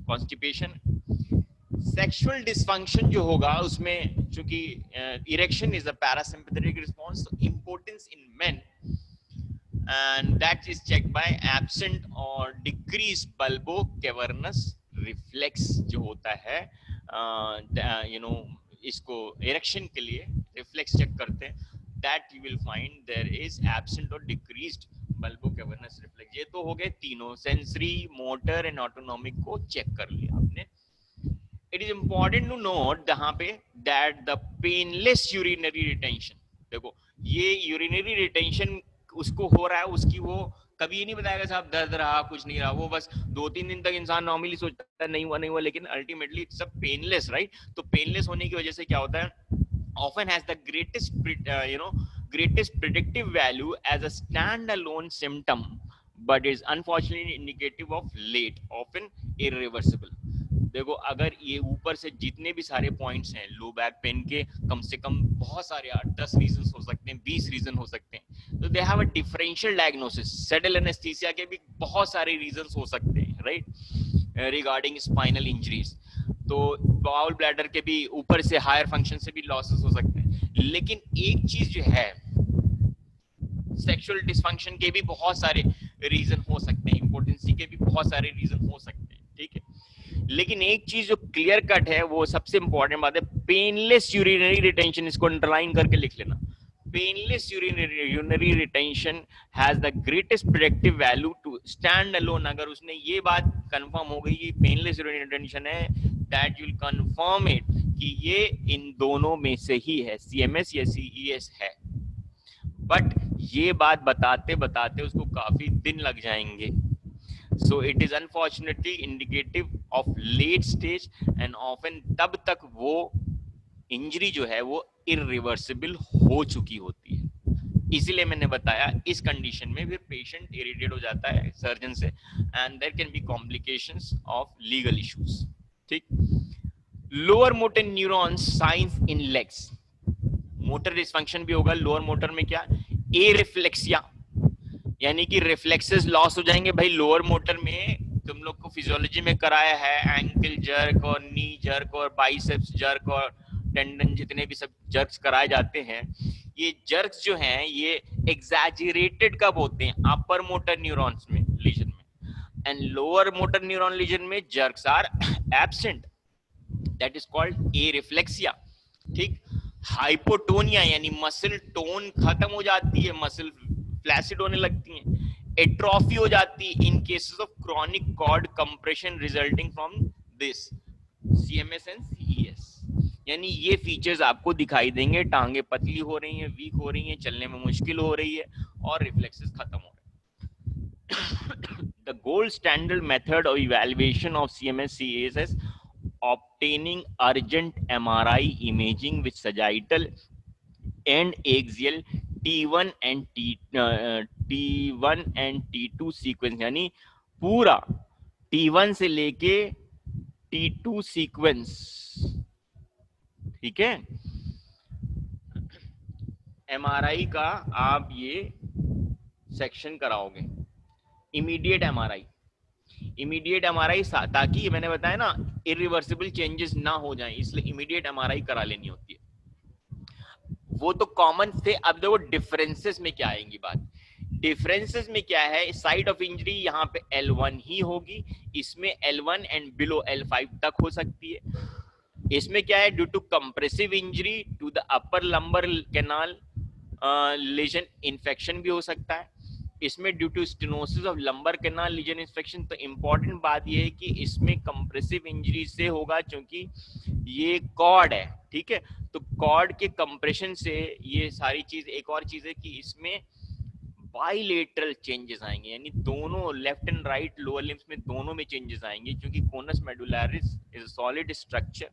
[SPEAKER 1] कॉन्स्टिपेशन। सेक्सुअल डिस्फंक्शन जो होगा उसमें चूंकि erection is a parasympathetic response, तो importance in men and that is checked by absent or decreased bulbocavernos reflex जो होता है you know इसको erection के लिए reflex check करते हैं, that you will find there is absent or decreased bulbocavernos reflex। ये तो हो गए तीनों, sensory, motor and autonomic को check कर लिया आपने। It is important to note यहाँ पे that the painless urinary retention, देखो ये urinary retention उसको हो रहा है, उसकी वो कभी ये नहीं बताएगा साहब दर्द रहा कुछ नहीं रहा, वो बस 2-3 दिन तक इंसान नॉर्मली सोचता है नहीं हुआ, लेकिन अल्टीमेटली इट्स पेनलेस, राइट। तो पेनलेस होने की वजह से क्या होता है, often has the greatest predictive value as a standalone symptom, but is unfortunately indicative of late, often irreversible। देखो अगर ये ऊपर से जितने भी सारे पॉइंट्स हैं लो बैक पेन के, कम से कम बहुत सारे 8-10 रीजन हो सकते हैं, 20 रीजन हो सकते हैं, तो they have a differential diagnosis. Saddle anaesthesia के भी बहुत सारे रीजन हो सकते हैं, राइट, रिगार्डिंग स्पाइनल इंजरीज। तो बाउल ब्लैडर के भी ऊपर से हायर फंक्शन से भी लॉसेस हो सकते हैं। लेकिन एक चीज जो है, सेक्सुअल डिसफंक्शन के भी बहुत सारे रीजन हो सकते हैं, इंपोर्टेंसी के भी बहुत सारे रीजन हो सकते हैं, ठीक है। लेकिन एक चीज जो क्लियर कट है, वो सबसे इंपॉर्टेंट बात है, पेनलेस यूरिनरी रिटेंशन, इसको अंडरलाइन करके लिख लेना। Painless urinary retention has the greatest predictive value to stand alone। अगर उसने ये बात कंफर्म हो गई कि पेनलेस urinary retention है, that you'll confirm it कि ये इन दोनों में से ही है, CMS या CES है। बट ये बात बताते बताते उसको काफी दिन लग जाएंगे। So it is unfortunately indicative of late stage and often तब तक वो इंजरी जो है वो irreversible हो चुकी होती है, इसीलिए मैंने बताया इस कंडीशन में फिर पेशेंट इरिटेट हो जाता है सर्जन से and there can be complications of legal issues. ठीक। Lower motor neuron signs in legs, motor dysfunction भी होगा लोअर मोटर में। क्या? ए रिफ्लेक्सिया, यानी कि रिफ्लेक्सेस लॉस हो जाएंगे भाई लोअर मोटर में। तुम लोग को फिजियोलॉजी में कराया है एंकल जर्क और नी जर्क और बाइसेप्स जर्क और टेंडन, जितने भी सब जर्क्स कराए जाते हैं, ये जर्क्स जो हैं ये एग्जैजरेटेड कब होते हैं? अपर मोटर न्यूरॉन्स में लीजन में, and lower motor neuron lesion में jerks are absent, that is called areflexia. ठीक। हाइपोटोनिया यानी मसल टोन खत्म हो जाती है, मसल फ्लैसिड होने लगती हैं। एट्रोफी हो जाती है in cases of chronic cord compression resulting from this CMS and CES. यानी ये फीचर्स आपको दिखाई देंगे, टांगे पतली हो रही हैं, वीक हो रही हैं, चलने में मुश्किल हो रही है और रिफ्लेक्सेस खत्म हो रहे हैं। The gold standard method of evaluation of CMS CES is obtaining urgent MRI imaging with sagittal and axial T1 and T1 and T2 sequence, यानी पूरा T1 से लेके T2 सीक्वेंस। ठीक है। MRI का आप ये सेक्शन कराओगे, इमीडिएट MRI, इमीडिएट MRI, ताकि मैंने बताया ना इरिवर्सिबल चेंजेस ना हो जाएं, इसलिए इमीडिएट MRI करा लेनी होती है। वो तो कॉमन थे। अब देखो डिफरेंसेस में क्या आएंगी बात। डिफरेंसेस में क्या है, साइट ऑफ इंजरी यहाँ पे L1 ही होगी, इसमें L1 एंड बिलो L5 तक हो सकती है। इसमें क्या है, due to compressive injury to the upper lumbar canal lesion infection भी हो सकता है। इसमें due to stenosis of lumbar canal lesion infection. तो इंपॉर्टेंट बात यह है कि इसमें कंप्रेसिव इंजरी से होगा, क्योंकि ये कॉर्ड है। ठीक है, तो कॉर्ड के कंप्रेशन से ये सारी चीज। एक और चीज है कि इसमें बाइलेटरल चेंजेस आएंगे, यानी दोनों left and right lower limbs में दोनों में चेंजेस आएंगे, क्योंकि conus medullaris is a solid structure,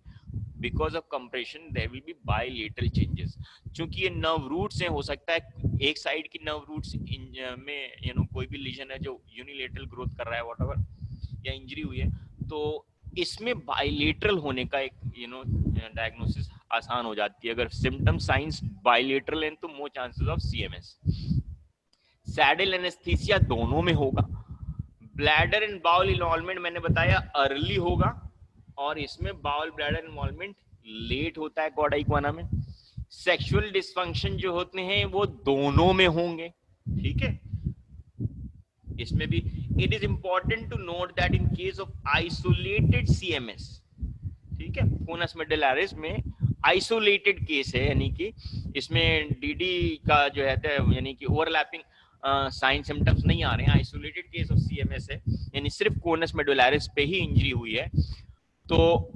[SPEAKER 1] because of compression there will be bilateral changes. क्योंकि ये नर्व रूट से हो सकता है, एक साइड की नर्व रूट्स में कोई भी लीजन है जो यूनिलेटरल ग्रोथ कर रहा है व्हाटएवर, या इंजरी हुई है, तो इसमें बाइलेटरल होने का एक डायग्नोसिस आसान हो जाती है। अगर सिम्टम साइंस बाइलेटरल हैं तो more chances of CMS. Saddle anaesthesia दोनों में होगा। ब्लैडर एंड बाउल इन्वॉल्वमेंट मैंने बताया अर्ली होगा, और इसमें बाउल ब्लैडर इन्वॉल्वमेंट लेट होता है कॉर्डा इक्वाना में। सेक्सुअल डिसफंक्शन जो होते हैं वो दोनों में होंगे। ठीक है, इसमें भी it is important to note that in case of isolated CMS, ठीक है, कोनस मेडुलारिस में आइसोलेटेड केस है, यानी कि इसमें डीडी का जो है यानी कि ओवरलैपिंग साइन सिम्टम्स नहीं आ रहे हैं, आइसोलेटेड केस ऑफ सीएमएस है, यानी सिर्फ कोनस मेडुलारिस पे ही इंजरी हुई है, तो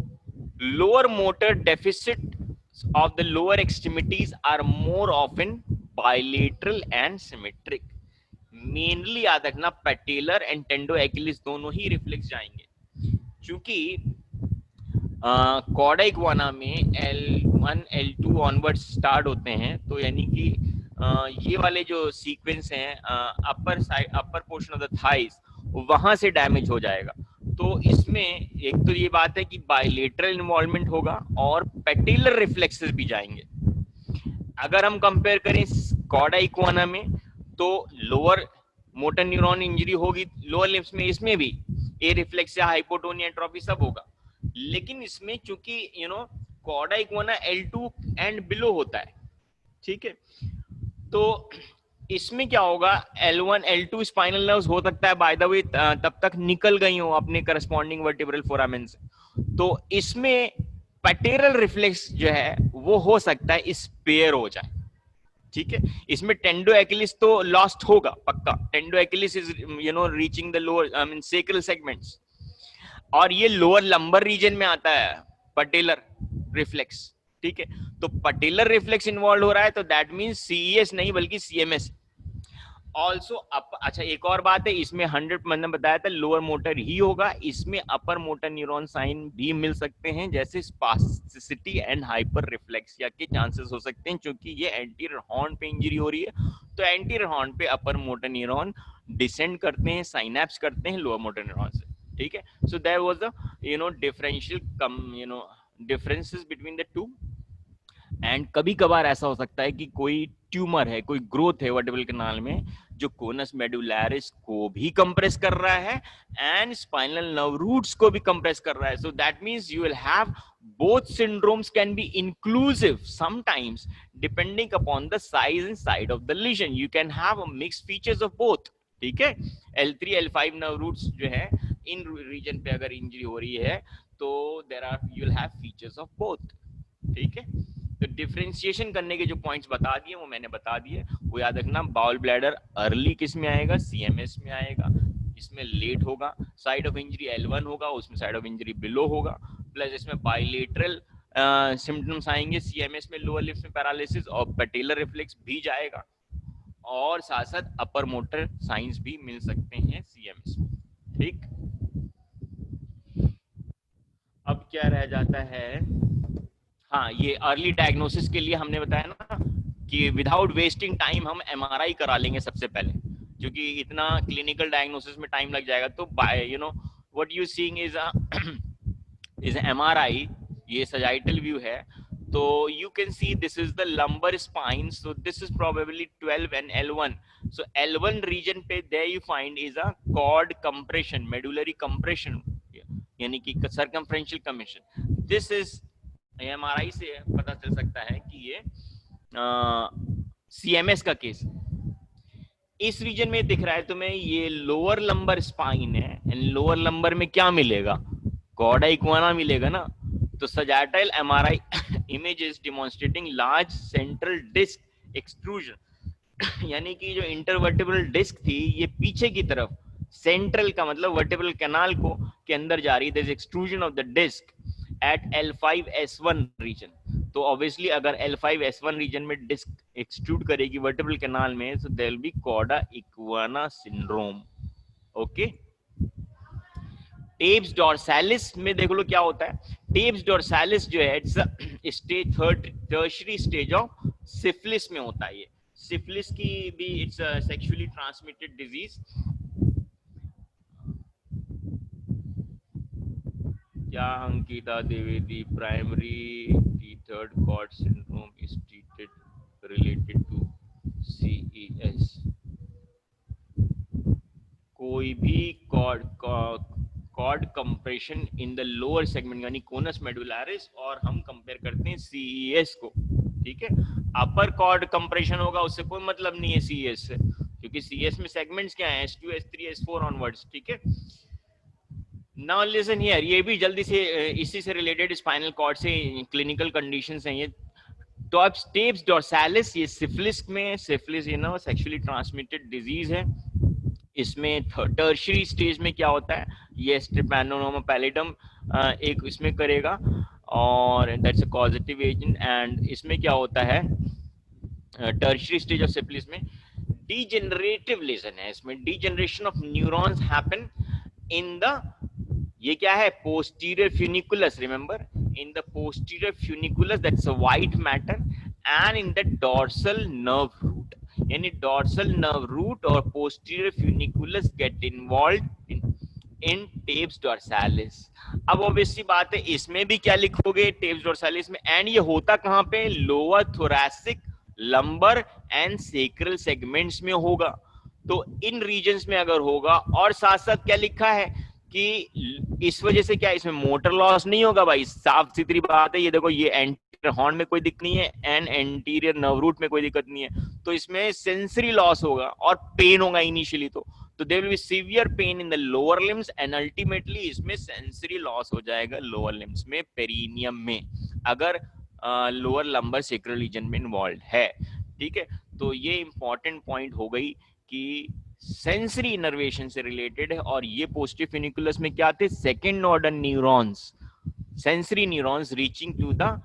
[SPEAKER 1] lower motor deficit of the lower extremities are more often bilateral and symmetric. Mainly याद रखना patellar and tendo achilles दोनों ही रिफ्लेक्स जाएंगे, क्योंकि कॉर्डा इक्वाना में L1 L2 ऑनवर्ड स्टार्ट होते हैं, तो यानी कि ये वाले जो सीक्वेंस हैं upper side, upper portion of the thighs, वहां से डैमेज हो जाएगा। तो इसमें एक तो ये बात है कि बाइलेटरल इन्वॉल्वमेंट होगा और पेटिलर रिफ्लेक्सेस भी जाएंगे। अगर हम कंपेयर करें कॉर्डा इक्वाना में, तो लोअर मोटर न्यूरॉन इंजरी होगी लोअर लिम्स में, इसमें भी ए रिफ्लेक्सिया, हाइपोटोनिया, एट्रोफी सब होगा, लेकिन इसमें चूंकि कॉर्डा इक्वाना L2 एंड बिलो होता है, ठीक है, तो इसमें क्या होगा, L1 L2 स्पाइनल नर्व्स हो सकता है बाय द वे तब तक निकल गई हो अपने करस्पॉन्डिंग वर्टिब्रल फोरामेन से, तो इसमें पैटेरल रिफ्लेक्स जो है वो हो सकता है स्पेयर हो जाए। ठीक है, इसमें टेंडो एक्लिस तो लॉस्ट होगा पक्का, tendo Achilles is reaching the lower I mean sacral segments, और ये लोअर लंबर रीजन में आता है पैटेलर रिफ्लेक्स। ठीक है, तो पैटेलर रिफ्लेक्स इन्वॉल्व हो रहा है, तो दैट मींस सीईएस नहीं बल्कि सीएमएस। ऑल्सो अच्छा एक और बात है, इसमें 100 मैंने बताया था लोअर मोटर ही होगा, इसमें अपर मोटर न्यूरॉन साइन भी मिल सकते हैं, जैसे स्पास्टिसिटी एंड हाइपर रिफ्लेक्सिया के चांसेस हो सकते हैं, क्योंकि ये एंटीरियर हॉर्न पे इंजरी हो रही है, तो एंटीरियर हॉर्न पे अपर मोटर न्यूरॉन डिसेंड करते हैं, साइनैप्स करते हैं लोअर मोटर न्यूरॉन से, ठीक है। So there was the differential differences between the two. And कभी कभार ऐसा हो सकता है कि कोई ट्यूमर है, कोई ग्रोथ है वर्टिब्रल कैनाल में, जो कोनस मेडुलैरिस को भी कंप्रेस कर रहा है एंड स्पाइनल नर्व रूट्स को भी कंप्रेस कर रहा है। So that means you will have both syndromes can be inclusive sometimes depending upon the size and side of the lesion. You can have a mixed features of both, ठीक है। L3 L5 nerve roots जो है इन reason पे अगर injury हो रही है तो there are you will have features of both, ठीक है। तो डिफरेंशिएशन करने के जो पॉइंट्स बता दिए वो मैंने बता दिए, वो याद रखना। बाउल ब्लैडर अर्ली किस में आएगा, सीएमएस में आएगा, इसमें लेट होगा। साइड ऑफ इंजरी L1 होगा, उसमें साइड ऑफ इंजरी बिलो होगा, प्लस इसमें बाइलेटरल सिम्टम्स आएंगे सीएमएस में, लोअर लिप्स में पैरालिसिस और पेटेलर रिफ्लेक्स भी जाएगा, और साथ साथ अपर मोटर साइंस भी मिल सकते हैं सीएमएस में, ठीक। अब क्या रह जाता है, हाँ ये अर्ली डायग्नोसिस के लिए हमने बताया ना कि विदाउट वेस्टिंग टाइम हम एमआरआई करा लेंगे सबसे पहले, क्योंकि इतना क्लिनिकल डायग्नोसिस में टाइम लग जाएगा। तो what you seeing is MRI, ये सजाइटल व्यू है। तो you can see this is the lumbar spine, so this is probably 12 and L1। So L1 region पे there you find is a cord compression, medullary compression, यानी कि circumferential commission. This is MRI से पता चल सकता है कि ये सीएमएस का केस है। इस रीजन में दिख रहा है तुम्हें ये लोअर लंबर स्पाइन है, एंड लोअर लंबर में क्या मिलेगा, कॉर्डा इक्वाना मिलेगा ना। तो sagittal MRI images demonstrating large central disc extrusion, यानी कि जो इंटरवर्टिब्रल डिस्क थी ये पीछे की तरफ, सेंट्रल का मतलब वर्टिब्रल कैनाल को के अंदर जा रही है, extrusion of the disc at L5S1 region. तो ऑब्वियसली अगर L5S1 रीजन में डिस्क एक्सट्रूड करेगी वर्टिब्रल कैनाल में, so there will be cauda equina syndrome, okay. Tabes dorsalis में देख लो क्या होता है। टेप्स डॉर्सैलिस जो है it's stage tertiary stage of syphilis में होता है। ये सिफिलिस की भी इट्स सेक्सुअली ट्रांसमिटेड डिजीज। क्या Ankita Dwivedi, primary third cord syndrome is treated related to CES। कोई भी cord compression in the lower segment यानी कोनस मेडुलैरिस, और हम कंपेयर करते हैं CES को, ठीक है। अपर कॉर्ड कंप्रेशन होगा उससे कोई मतलब नहीं है CES से, क्योंकि CES में सेगमेंट्स क्या है, S2 S3 S4 ऑनवर्ड्स, ठीक है। नाउ लिसन हियर, ये भी जल्दी से इसी से रिलेटेड स्पाइनल कॉर्ड से क्लिनिकल कंडीशंस हैं ये। तो अब टेप्स डॉर्सैलिस, ये सिफिलिस में, सिफिलिस सेक्सुअली ट्रांसमिटेड डिजीज है। इसमें टर्शरी स्टेज में क्या होता है, ये स्ट्रिपैनोसोमा पैलिडम एक इसमें करेगा, और that's a causative agent. And इसमें क्या होता है, टर्शरी स्टेज ऑफ सिफिलिस में डीजेनरेटिव लेजन है, इसमें degeneration of neurons happen in the, ये क्या है, posterior funiculus, remember in the posterior funiculus that's a white matter, and in the dorsal nerve root, यानी डॉर्सल नर्व रूट और posterior funiculus get involved in tabes dorsalis. अब obviously बात है, इसमें भी क्या लिखोगे टेप्स डॉर्सैलिस में, एंड ये होता कहां पे, lower thoracic, lumbar and sacral segments में होगा। तो इन रीजन्स में अगर होगा, और साथ साथ क्या लिखा है कि इस वजह से क्या इसमें मोटर लॉस नहीं होगा भाई, साफ सुथरी बात है। ये देखो, ये एंटीरियर हॉर्न में कोई दिक्कत नहीं है, एंड एंटीरियर नर्व रूट में कोई दिक्कत नहीं है, तो इसमें सेंसरी लॉस होगा और पेन होगा इनिशियली। तो there will be severe pain in the lower limbs, and ultimately इसमें सेंसरी लॉस हो जाएगा लोअर लिम्स में, पेरिनियम में, अगर लोअर लंबर सेक्रल रीजन में इन्वॉल्व है, ठीक है। तो ये इंपॉर्टेंट पॉइंट हो गई कि सेंसरी इनर्वेशन से रिलेटेड है। और ये पोस्टीरियर फ्यूनिकुलस में क्या थे, second order neurons, sensory neurons reaching to the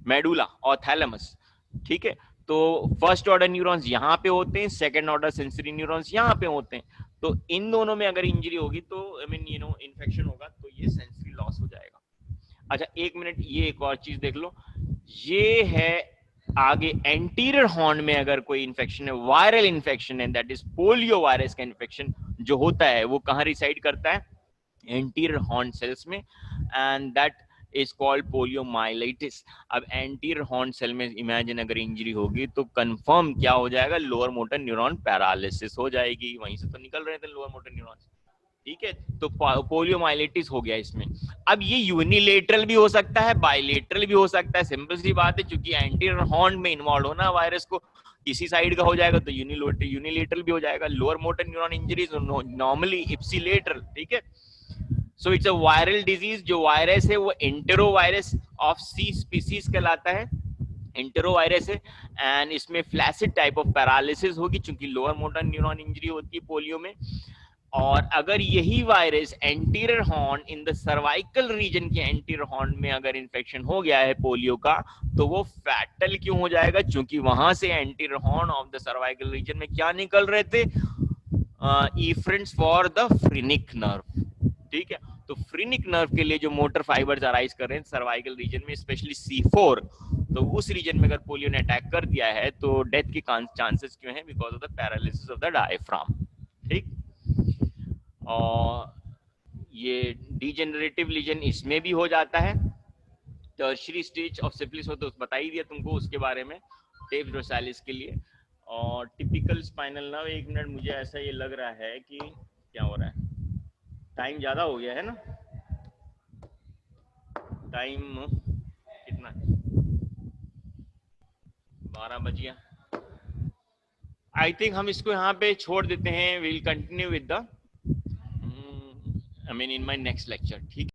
[SPEAKER 1] medulla और थैलेमस, ठीक है। तो फर्स्ट ऑर्डर न्यूरॉन्स यहाँ पे होते हैं, सेकंड ऑर्डर सेंसरी न्यूरॉन्स यहाँ पे होते हैं। तो इन दोनों में अगर इंजरी होगी तो आई मीन इन्फेक्शन होगा तो ये सेंसरी लॉस हो जाएगा। अच्छा एक मिनट, ये एक और चीज देख लो, ये है आगे एंटीरियर हॉर्न में अगर कोई इन्फेक्शन है, वायरल इन्फेक्शन है, दैट इज पोलियो वायरस का इन्फेक्शन जो होता है वो कहाँ रिसाइड करता है, एंटीरियर हॉर्न सेल्स में, and that is called poliomyelitis. अब एंटीरियर हॉर्न सेल में इमेजिन अगर इंजरी होगी तो कंफर्म क्या हो जाएगा, लोअर मोटर न्यूरॉन पैरालिसिस हो जाएगी, वहीं से तो निकल रहे थे लोअर मोटर न्यूरॉन्स। ठीक है, तो पोलियोमाइलिटिस हो गया इसमें। अब ये यूनिलेटरल भी हो सकता है, बाइलेटरल भी हो सकता है, सिंपल सी बात है, क्योंकि एंटीरियर हॉर्न में इन्वॉल्व होना वायरस को किसी साइड का हो जाएगा तो यूनिलेटरल भी हो जाएगा। Lower motor neuron injuries normally ipsilateral. ठीक है, so it's a viral disease, जो वायरस है वो एंटेरोवायरस ऑफ सी स्पीसीज कहलाता है, एंटेरोवायरस है, एंड इसमें फ्लैसिड टाइप ऑफ पैरालिसिस होगी क्योंकि लोअर मोटर न्यूरॉन इंजरी होती है पोलियो में। और अगर यही virus anterior horn in the cervical region के एंटीरियर हॉर्न में अगर इन्फेक्शन हो गया है पोलियो का, तो वो फैटल क्यों हो जाएगा, क्योंकि वहां से anterior horn of the cervical region में क्या निकल रहे थे, इफरेंट्स फॉर द फ्रेनिक नर्व। ठीक है, तो फ्रेनिक नर्व के लिए जो मोटर फाइबर्स अराइज कर रहे हैं सर्वाइकल रीजन में, स्पेशली C4, तो उस रीजन में अगर पोलियो ने अटैक कर दिया है तो डेथ के चांसेस क्यों हैं, because of the paralysis of the diaphragm. ठीक, और ये डिजेनरेटिव लीजन इसमें भी हो जाता है। टर्शरी स्टेज ऑफ सिफिलिस हो तो बता ही दिया तुमको उसके बारे में, टेप डोर्सालिस के लिए। और टिपिकल स्पाइनल नर्व, एक मिनट, मुझे ऐसा ये लग रहा है कि क्या हो रहा है, टाइम ज्यादा हो गया है ना, टाइम कितना, 12 बज गया। आई थिंक हम इसको यहाँ पे छोड़ देते हैं, will continue with the I mean in my next lecture. ठीक है।